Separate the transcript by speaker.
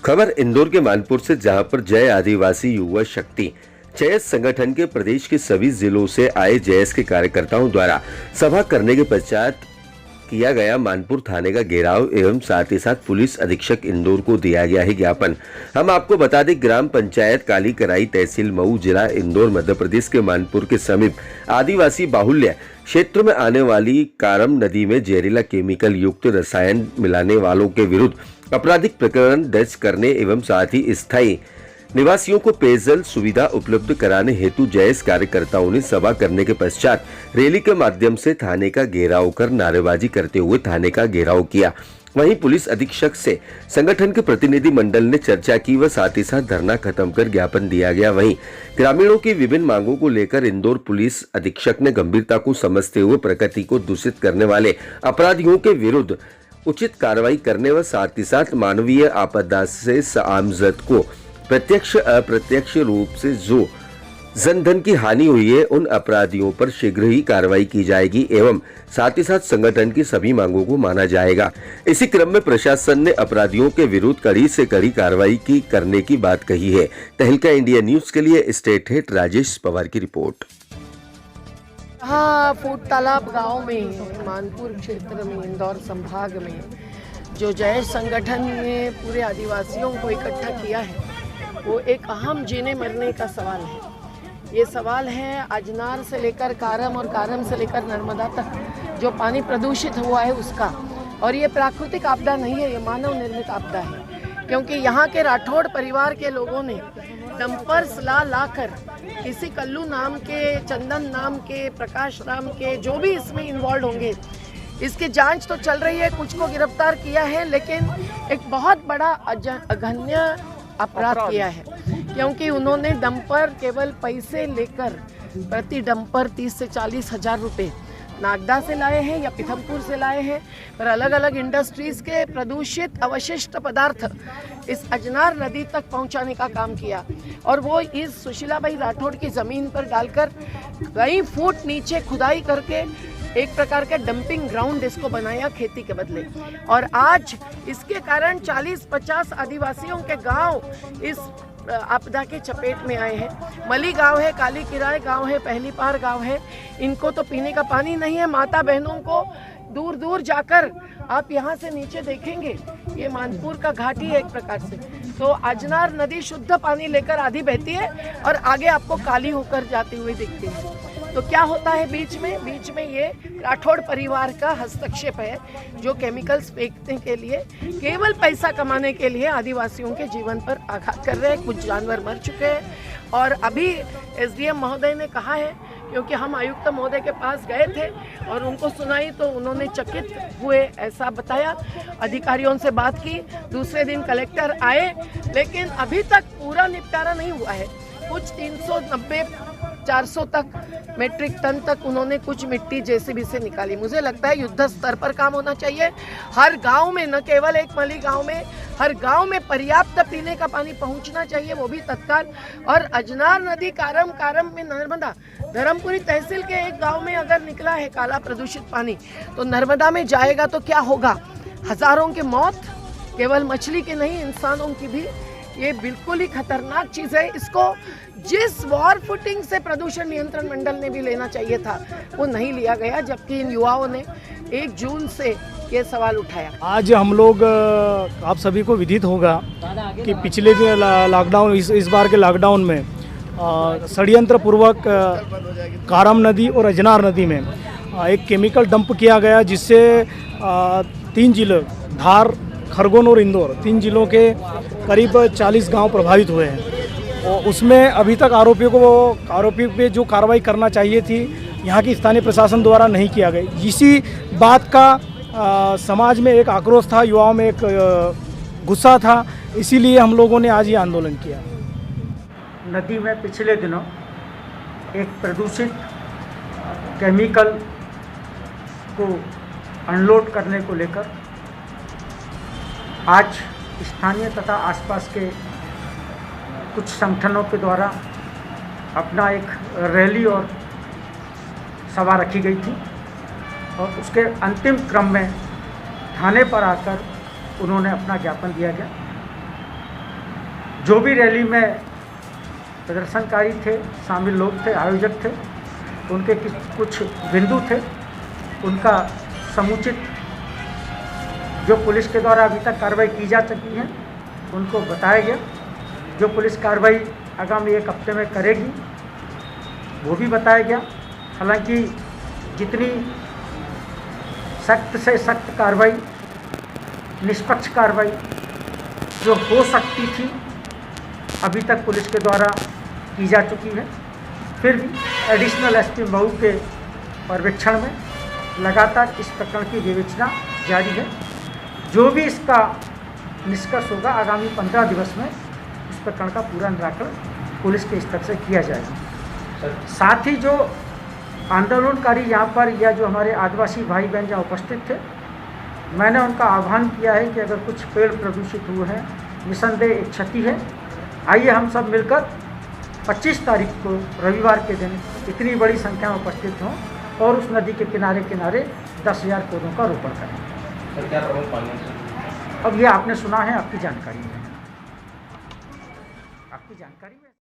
Speaker 1: खबर इंदौर के मानपुर से, जहां पर जय आदिवासी युवा शक्ति जयस संगठन के प्रदेश के सभी जिलों से आए जयस के कार्यकर्ताओं द्वारा सभा करने के पश्चात किया गया मानपुर थाने का घेराव एवं साथ ही साथ पुलिस अधीक्षक इंदौर को दिया गया है ज्ञापन। हम आपको बता दें, ग्राम पंचायत कालीकराई, तहसील मऊ, जिला इंदौर, मध्य प्रदेश के मानपुर के समीप आदिवासी बाहुल्य क्षेत्र में आने वाली कारम नदी में जहरीला केमिकल युक्त रसायन मिलाने वालों के विरुद्ध आपराधिक प्रकरण दर्ज करने एवं साथ ही स्थायी निवासियों को पेयजल सुविधा उपलब्ध कराने हेतु जयस कार्यकर्ताओं ने सभा करने के पश्चात रैली के माध्यम से थाने का घेराव कर नारेबाजी करते हुए थाने का घेराव किया। वहीं पुलिस अधीक्षक से संगठन के प्रतिनिधि मंडल ने चर्चा की व साथ ही साथ धरना खत्म कर ज्ञापन दिया गया। वहीं ग्रामीणों की विभिन्न मांगों को लेकर इंदौर पुलिस अधीक्षक ने गंभीरता को समझते हुए प्रकृति को दूषित करने वाले अपराधियों के विरुद्ध उचित कार्रवाई करने व साथ ही साथ मानवीय आपदा से आमजद को प्रत्यक्ष अप्रत्यक्ष रूप से जो जनधन की हानि हुई है उन अपराधियों पर शीघ्र ही कार्रवाई की जाएगी एवं साथ ही साथ संगठन की सभी मांगों को माना जाएगा। इसी क्रम में प्रशासन ने अपराधियों के विरुद्ध कड़ी से कड़ी कार्रवाई करने की बात कही है। तहलका इंडिया न्यूज के लिए स्टेट हेड राजेश पवार की रिपोर्ट।
Speaker 2: हाँ, फूट तालाब गांव में मानपुर क्षेत्र में इंदौर संभाग में जो जयस संगठन ने पूरे आदिवासियों को इकट्ठा किया है वो एक अहम जीने मरने का सवाल है। ये सवाल है अजनार से लेकर कारम और कारम से लेकर नर्मदा तक जो पानी प्रदूषित हुआ है उसका। और ये प्राकृतिक आपदा नहीं है, ये मानव निर्मित आपदा है, क्योंकि यहाँ के राठौड़ परिवार के लोगों ने डंपर्स लाकर किसी कल्लू नाम के, चंदन नाम के, प्रकाश नाम के जो भी इसमें इन्वॉल्व होंगे इसकी जांच तो चल रही है। कुछ को गिरफ्तार किया है, लेकिन एक बहुत बड़ा अघन्य अपराध किया है, क्योंकि उन्होंने डंपर केवल पैसे लेकर प्रति डंपर 30 से 40 हजार रुपये नागदा से लाए हैं या पीथमपुर से लाए हैं, पर अलग अलग इंडस्ट्रीज के प्रदूषित अवशिष्ट पदार्थ इस अजनार नदी तक पहुंचाने का काम किया। और वो इस सुशीलाबाई राठौड़ की ज़मीन पर डालकर कई फुट नीचे खुदाई करके एक प्रकार का डंपिंग ग्राउंड इसको बनाया खेती के बदले। और आज इसके कारण 40-50 आदिवासियों के गांव इस आपदा के चपेट में आए हैं। मली गांव है, काली किराय गांव है, पहली पार गांव है, इनको तो पीने का पानी नहीं है। माता बहनों को दूर दूर जाकर आप यहाँ से नीचे देखेंगे, ये मानपुर का घाटी है एक प्रकार से, तो अजनार नदी शुद्ध पानी लेकर आधी बहती है और आगे आपको काली होकर जाती हुई दिखती है। तो क्या होता है बीच में ये राठौड़ परिवार का हस्तक्षेप है, जो केमिकल्स फेंकने के लिए, केवल पैसा कमाने के लिए आदिवासियों के जीवन पर आघात कर रहे हैं। कुछ जानवर मर चुके हैं और अभी एसडीएम महोदय ने कहा है, क्योंकि हम आयुक्त महोदय के पास गए थे और उनको सुनाई तो उन्होंने चकित हुए, ऐसा बताया। अधिकारियों से बात की, दूसरे दिन कलेक्टर आए, लेकिन अभी तक पूरा निपटारा नहीं हुआ है। कुछ 390-400 तक मेट्रिक टन तक उन्होंने कुछ मिट्टी जेसीबी से निकाली। मुझे लगता है युद्ध स्तर पर काम होना चाहिए। हर गांव में, न केवल एक मली गांव में, हर गांव में पर्याप्त पीने का पानी पहुंचना चाहिए, वो भी तत्काल। और अजनार नदी कारम में नर्मदा, धर्मपुरी तहसील के एक गांव में अगर निकला है काला प्रदूषित पानी, तो नर्मदा में जाएगा तो क्या होगा? हजारों की मौत, केवल मछली की नहीं, इंसानों की भी। ये बिल्कुल ही खतरनाक चीज़ है। इसको जिस वॉर फुटिंग से प्रदूषण नियंत्रण मंडल ने भी लेना चाहिए था वो नहीं लिया गया, जबकि इन युवाओं ने 1 जून से ये सवाल उठाया।
Speaker 3: आज हम लोग, आप सभी को विदित होगा कि पिछले लॉकडाउन, इस बार के लॉकडाउन में षड्यंत्र पूर्वक कारम नदी और अजनार नदी में एक केमिकल डंप किया गया, जिससे 3 जिले, धार, खरगोन और इंदौर, 3 जिलों के करीब 40 गांव प्रभावित हुए हैं। और उसमें अभी तक आरोपी पे जो कार्रवाई करना चाहिए थी यहाँ की स्थानीय प्रशासन द्वारा नहीं किया गया। इसी बात का समाज में एक आक्रोश था, युवाओं में एक गुस्सा था, इसीलिए हम लोगों ने आज ये आंदोलन किया।
Speaker 4: नदी में पिछले दिनों एक प्रदूषित केमिकल को अनलोड करने को लेकर आज स्थानीय तथा आसपास के कुछ संगठनों के द्वारा अपना एक रैली और सभा रखी गई थी, और उसके अंतिम क्रम में थाने पर आकर उन्होंने अपना ज्ञापन दिया गया। जो भी रैली में प्रदर्शनकारी थे, शामिल लोग थे, आयोजक थे, उनके कुछ बिंदु थे, उनका समुचित जो पुलिस के द्वारा अभी तक कार्रवाई की जा चुकी है उनको बताया गया। जो पुलिस कार्रवाई आगामी 1 हफ्ते में करेगी वो भी बताया गया। हालांकि जितनी सख्त से सख्त कार्रवाई, निष्पक्ष कार्रवाई जो हो सकती थी अभी तक पुलिस के द्वारा की जा चुकी है। फिर भी एडिशनल एसपी मऊ के पर्यवेक्षण में लगातार इस प्रकरण की विवेचना जारी है। जो भी इसका निष्कर्ष होगा आगामी 15 दिवस में इस प्रकरण का पूरा निराकरण पुलिस के स्तर से किया जाएगा। साथ ही जो आंदोलनकारी यहाँ पर या जो हमारे आदिवासी भाई बहन जहाँ उपस्थित थे, मैंने उनका आह्वान किया है कि अगर कुछ पेड़ प्रदूषित हुए हैं, निसंदेह एक क्षति है, आइए हम सब मिलकर 25 तारीख को रविवार के दिन इतनी बड़ी संख्या में उपस्थित हों और उस नदी के किनारे किनारे 10,000 पौधों का रोपण करें।
Speaker 5: क्या प्रमुख मांगे?
Speaker 4: अब ये आपने सुना है, आपकी जानकारी में।